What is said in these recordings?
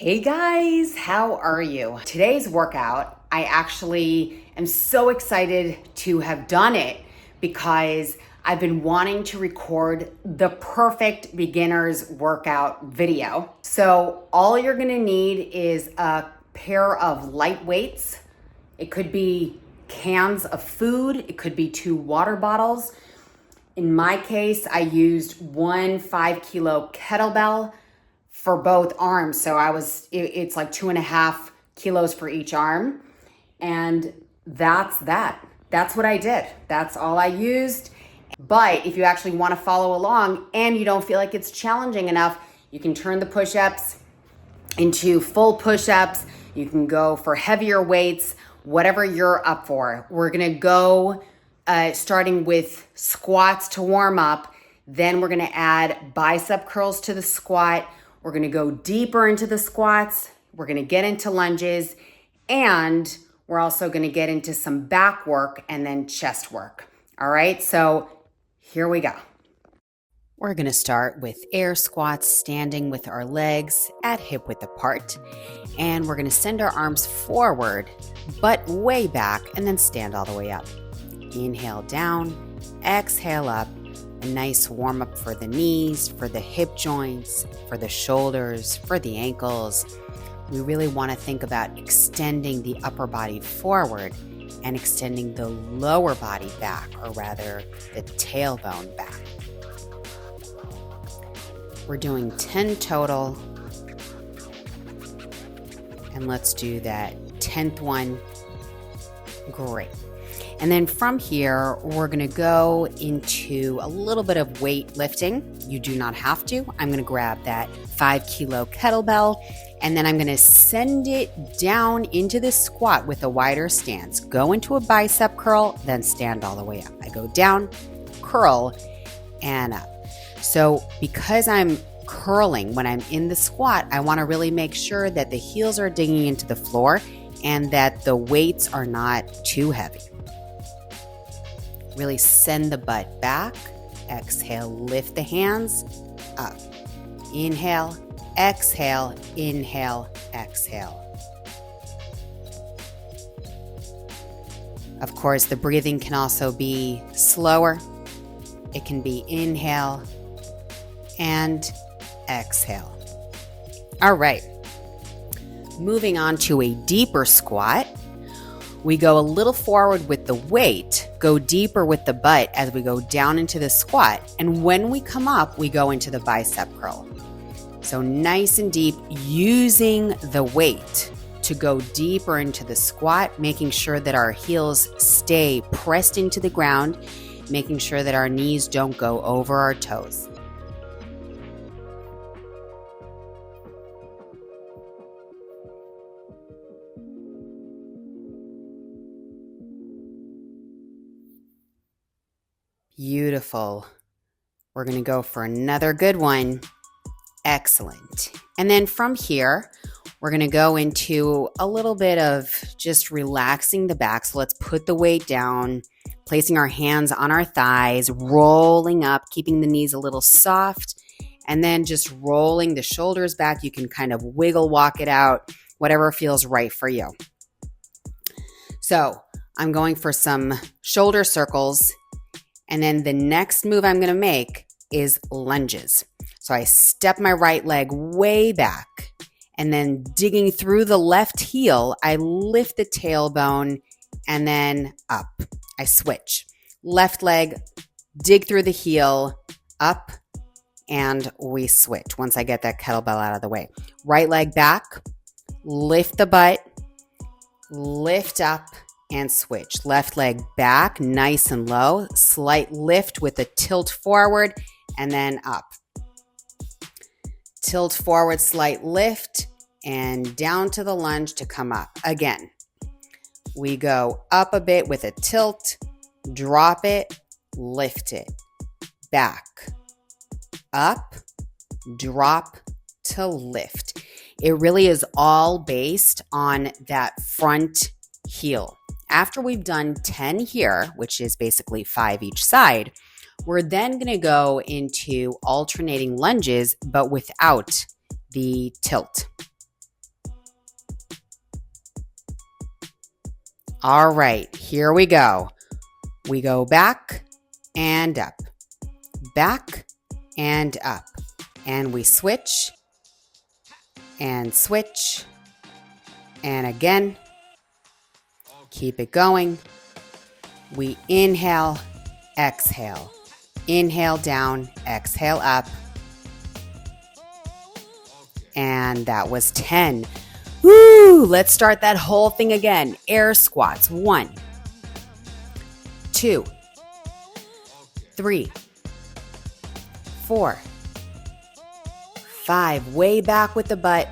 Hey guys, how are you? Today's workout, I actually am so excited to have done it because I've been wanting to record the perfect beginner's workout video. So all you're gonna need is a pair of light weights. It could be cans of food, it could be 2 water bottles. In my case, I used one 5 kilo kettlebell for both arms. So it's like 2.5 kilos for each arm. And that's that. That's what I did. That's all I used. But if you actually want to follow along and you don't feel like it's challenging enough, you can turn the push-ups into full push-ups. You can go for heavier weights, whatever you're up for. We're gonna go starting with squats to warm up. Then we're gonna add bicep curls to the squat. We're gonna go deeper into the squats. We're gonna get into lunges, and we're also gonna get into some back work and then chest work. All right, so here we go. We're going to start with air squats, standing with our legs at hip width apart. And we're going to send our arms forward, but way back, and then stand all the way up. Inhale down, exhale up. A nice warm up for the knees, for the hip joints, for the shoulders, for the ankles. We really want to think about extending the upper body forward and extending the lower body back, or rather the tailbone back. We're doing 10 total, and let's do that 10th one. Great. And then from here, we're gonna go into a little bit of weightlifting. You do not have to. I'm gonna grab that 5 kilo kettlebell, and then I'm gonna send it down into the squat with a wider stance. Go into a bicep curl, then stand all the way up. I go down, curl, and up. So because I'm curling when I'm in the squat, I want to really make sure that the heels are digging into the floor and that the weights are not too heavy. Really send the butt back. Exhale, lift the hands up. Inhale, exhale, inhale, exhale. Of course, the breathing can also be slower. It can be inhale and exhale. All right. Moving on to a deeper squat. We go a little forward with the weight, go deeper with the butt as we go down into the squat. And when we come up, we go into the bicep curl. So nice and deep, using the weight to go deeper into the squat, making sure that our heels stay pressed into the ground, making sure that our knees don't go over our toes. Beautiful. We're going to go for another good one. Excellent. And then from here, we're going to go into a little bit of just relaxing the back. So let's put the weight down, placing our hands on our thighs, rolling up, keeping the knees a little soft, and then just rolling the shoulders back. You can kind of wiggle, walk it out, whatever feels right for you. So I'm going for some shoulder circles. And then the next move I'm going to make is lunges. So I step my right leg way back, and then digging through the left heel, I lift the tailbone and then up. I switch. Left leg, dig through the heel, up, and we switch once I get that kettlebell out of the way. Right leg back, lift the butt, lift up, and switch. Left leg back, nice and low, slight lift with a tilt forward, and then up. Tilt forward, slight lift, and down to the lunge to come up. Again, we go up a bit with a tilt, drop it, lift it, back, up, drop to lift. It really is all based on that front heel. After we've done 10 here, which is basically 5 each side, we're then going to go into alternating lunges, but without the tilt. All right, here we go. We go back and up, back and up. And we switch and switch. And again, keep it going. We inhale, exhale. Inhale down, exhale up. And that was 10. Woo! Let's start that whole thing again. Air squats. 1, 2, 3, 4, 5. Way back with the butt.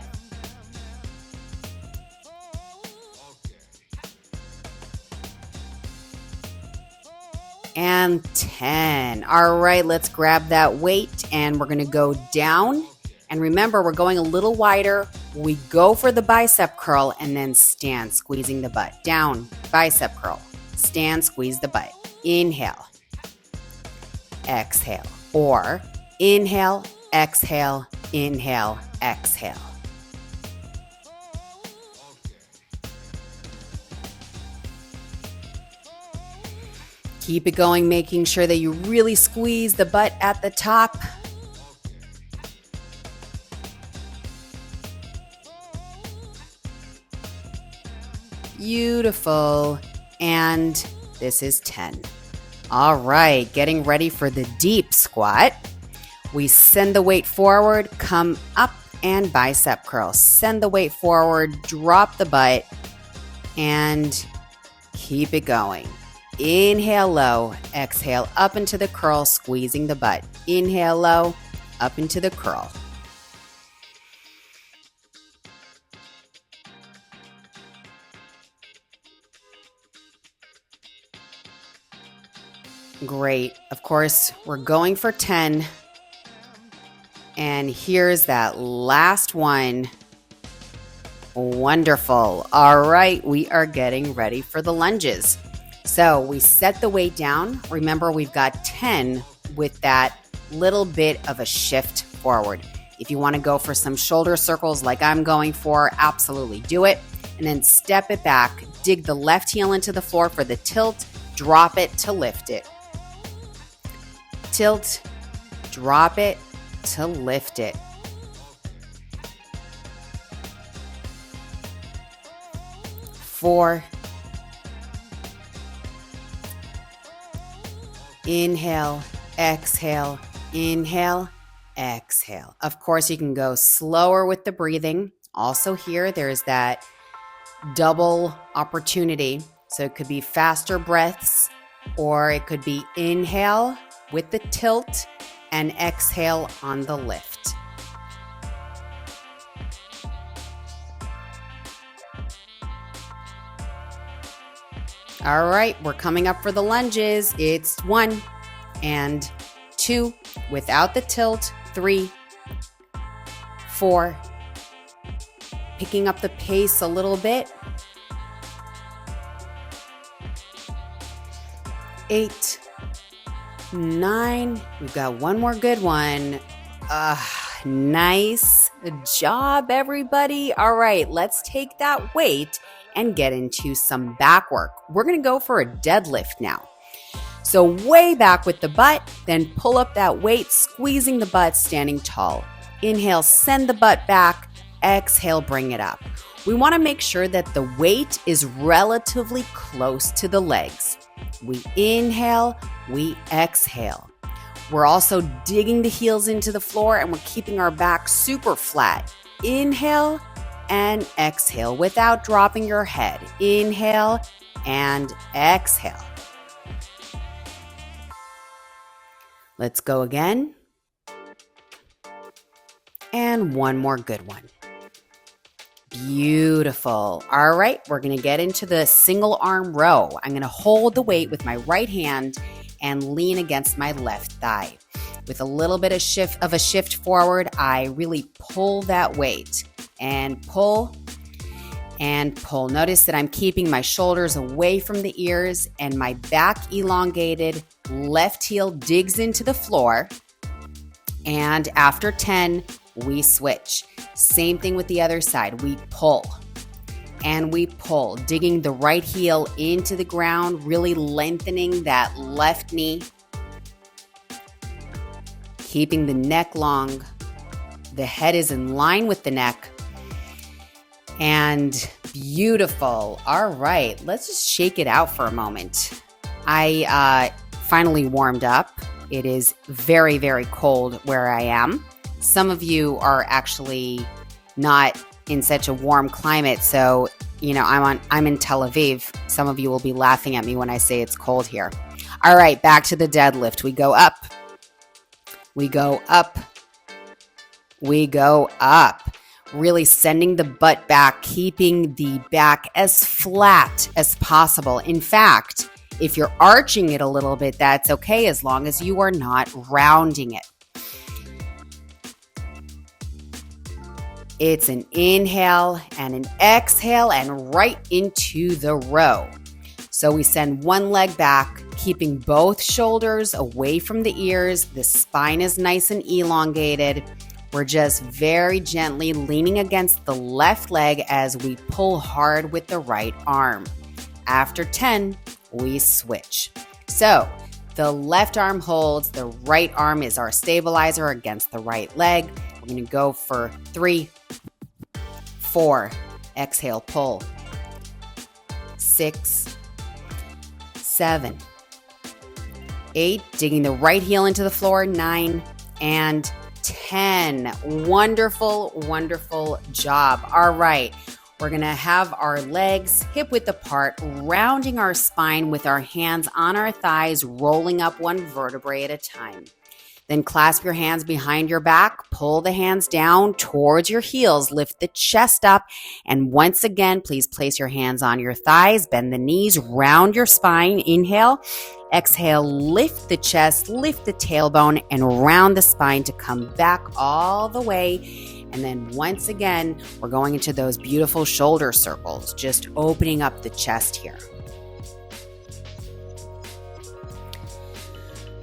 And 10. All right, let's grab that weight and we're going to go down. And remember, we're going a little wider. We go for the bicep curl and then stand, squeezing the butt. Down, bicep curl. Stand, squeeze the butt. Inhale, exhale. Or inhale, exhale, inhale, exhale. Keep it going, making sure that you really squeeze the butt at the top. Beautiful. And this is 10. All right, getting ready for the deep squat. We send the weight forward, come up and bicep curl. Send the weight forward, drop the butt, and keep it going. Inhale low, exhale up into the curl, squeezing the butt. Inhale low, up into the curl. Great. Of course, we're going for 10. And here's that last one. Wonderful. All right, we are getting ready for the lunges. So we set the weight down. Remember, we've got 10 with that little bit of a shift forward. If you want to go for some shoulder circles like I'm going for, absolutely do it. And then step it back. Dig the left heel into the floor for the tilt. Drop it to lift it. Tilt, drop it to lift it. Four. Inhale, exhale, inhale, exhale. Of course, you can go slower with the breathing. Also here, there's that double opportunity. So it could be faster breaths, or it could be inhale with the tilt and exhale on the lift. All right, we're coming up for the lunges. It's 1 and 2 without the tilt. 3, 4, picking up the pace a little bit. 8, 9. We've got one more good one. Nice job, everybody. All right, let's take that weight and get into some back work. We're going to go for a deadlift now. So way back with the butt, then pull up that weight, squeezing the butt, standing tall. Inhale, send the butt back. Exhale, bring it up. We want to make sure that the weight is relatively close to the legs. We inhale, we exhale. We're also digging the heels into the floor and we're keeping our back super flat. Inhale and exhale without dropping your head. Inhale and exhale. Let's go again. And one more good one. Beautiful. All right, we're going to get into the single arm row. I'm going to hold the weight with my right hand and lean against my left thigh. With a little bit of shift forward, I really pull that weight and pull and pull. Notice that I'm keeping my shoulders away from the ears and my back elongated. Left heel digs into the floor. And after 10, we switch. Same thing with the other side. We pull and we pull, digging the right heel into the ground, really lengthening that left knee, keeping the neck long. The head is in line with the neck. And beautiful. All right, let's just shake it out for a moment. I finally warmed up. It is very, very cold where I am. Some of you are actually not in such a warm climate, so I'm in Tel Aviv. Some of you will be laughing at me when I say it's cold here. All right, back to the deadlift. We go up. We go up. We go up. Really sending the butt back, keeping the back as flat as possible. In fact, if you're arching it a little bit, that's okay as long as you are not rounding it. It's an inhale and an exhale and right into the row. So we send one leg back, keeping both shoulders away from the ears. The spine is nice and elongated. We're just very gently leaning against the left leg as we pull hard with the right arm. After 10, we switch. So the left arm holds, the right arm is our stabilizer against the right leg. We're going to go for 3, 4, exhale, pull, 6, 7, 8, digging the right heel into the floor, 9, and 10. Wonderful, wonderful job. All right. We're going to have our legs hip width apart, rounding our spine with our hands on our thighs, rolling up one vertebrae at a time. Then clasp your hands behind your back, pull the hands down towards your heels, lift the chest up, and once again, please place your hands on your thighs, bend the knees, round your spine. Inhale, exhale, lift the chest, lift the tailbone, and round the spine to come back all the way. And then once again, we're going into those beautiful shoulder circles, just opening up the chest here.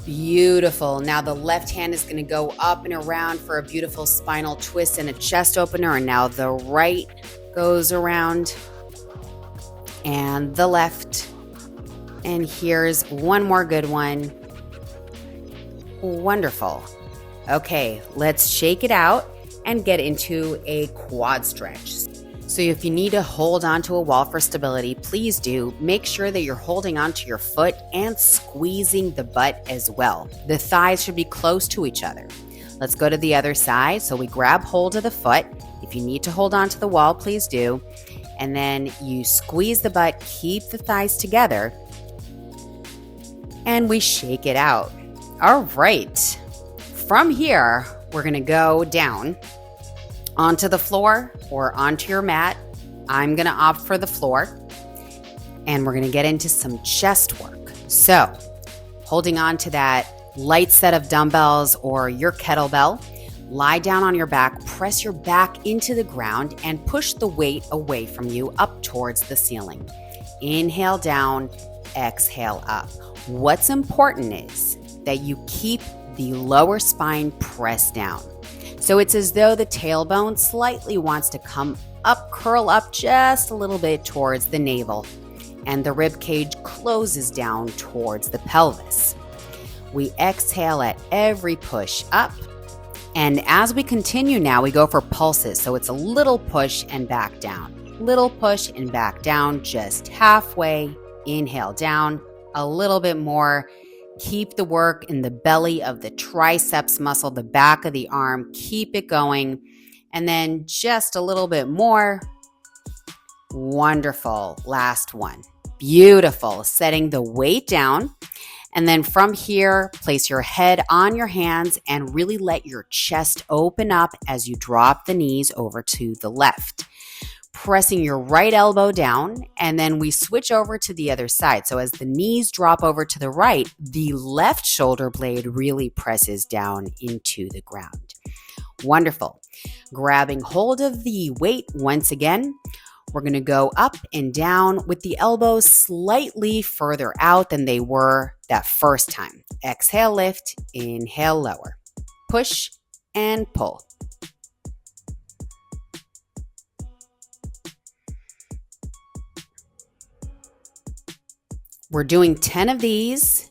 Beautiful. Now the left hand is going to go up and around for a beautiful spinal twist and a chest opener. And now the right goes around and the left. And here's one more good one. Wonderful. Okay, let's shake it out and get into a quad stretch. So if you need to hold onto a wall for stability, please do. Make sure that you're holding onto your foot and squeezing the butt as well. The thighs should be close to each other. Let's go to the other side. So we grab hold of the foot. If you need to hold onto the wall, please do. And then you squeeze the butt, keep the thighs together, and we shake it out. All right. From here, we're going to go down onto the floor or onto your mat. I'm going to opt for the floor, and we're going to get into some chest work. So holding on to that light set of dumbbells or your kettlebell, lie down on your back, press your back into the ground, and push the weight away from you up towards the ceiling. Inhale down, exhale up. What's important is that you keep the lower spine pressed down. So it's as though the tailbone slightly wants to come up, curl up just a little bit towards the navel, and the rib cage closes down towards the pelvis. We exhale at every push up, and as we continue now, we go for pulses. So it's a little push and back down, little push and back down, just halfway. Inhale down, a little bit more. Keep the work in the belly of the triceps muscle, the back of the arm. Keep it going. And then just a little bit more. Wonderful. Last one. Beautiful. Setting the weight down. And then from here, place your head on your hands and really let your chest open up as you drop the knees over to the left. Pressing your right elbow down, and then we switch over to the other side. So as the knees drop over to the right, the left shoulder blade really presses down into the ground. Wonderful. Grabbing hold of the weight once again, we're going to go up and down with the elbows slightly further out than they were that first time. Exhale, lift, inhale, lower. Push and pull. We're doing 10 of these,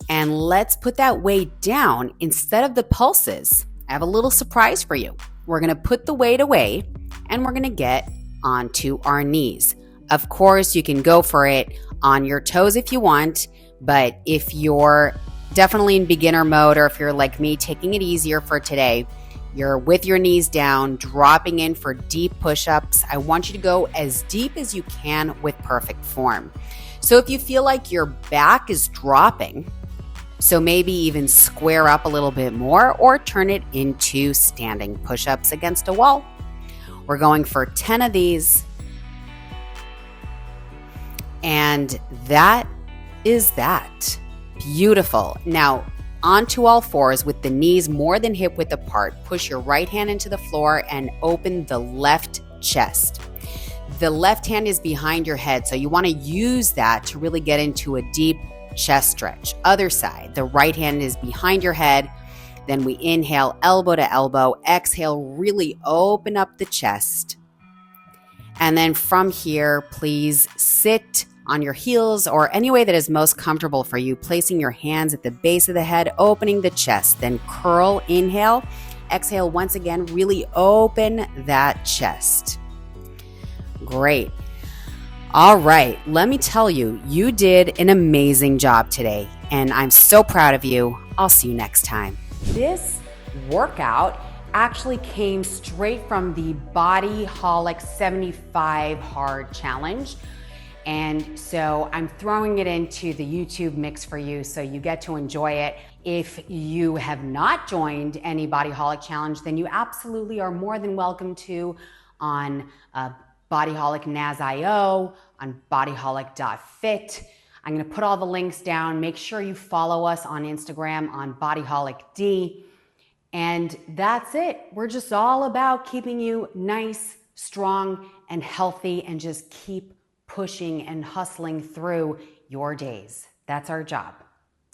and let's put that weight down instead of the pulses. I have a little surprise for you. We're gonna put the weight away and we're gonna get onto our knees. Of course, you can go for it on your toes if you want, but if you're definitely in beginner mode, or if you're like me, taking it easier for today, you're with your knees down, dropping in for deep push-ups. I want you to go as deep as you can with perfect form. So if you feel like your back is dropping, so maybe even square up a little bit more or turn it into standing push-ups against a wall. We're going for 10 of these. And that is that. Beautiful. Now, onto all fours with the knees more than hip width apart. Push your right hand into the floor and open the left chest. The left hand is behind your head, so you want to use that to really get into a deep chest stretch. Other side, the right hand is behind your head. Then we inhale, elbow to elbow. Exhale, really open up the chest. And then from here, please sit on your heels or any way that is most comfortable for you, placing your hands at the base of the head, opening the chest. Then curl, inhale, exhale once again, really open that chest. Great. All right, let me tell you, you did an amazing job today, and I'm so proud of you. I'll see you next time. This workout actually came straight from the Bodyholic 75 Hard Challenge. And so I'm throwing it into the YouTube mix for you so you get to enjoy it. If you have not joined any Bodyholic Challenge, then you absolutely are more than welcome to on Bodyholic NAS.io, on bodyholic.fit. I'm gonna put all the links down. Make sure you follow us on Instagram on BodyholicD. And that's it. We're just all about keeping you nice, strong, and healthy, and just keep pushing and hustling through your days. That's our job.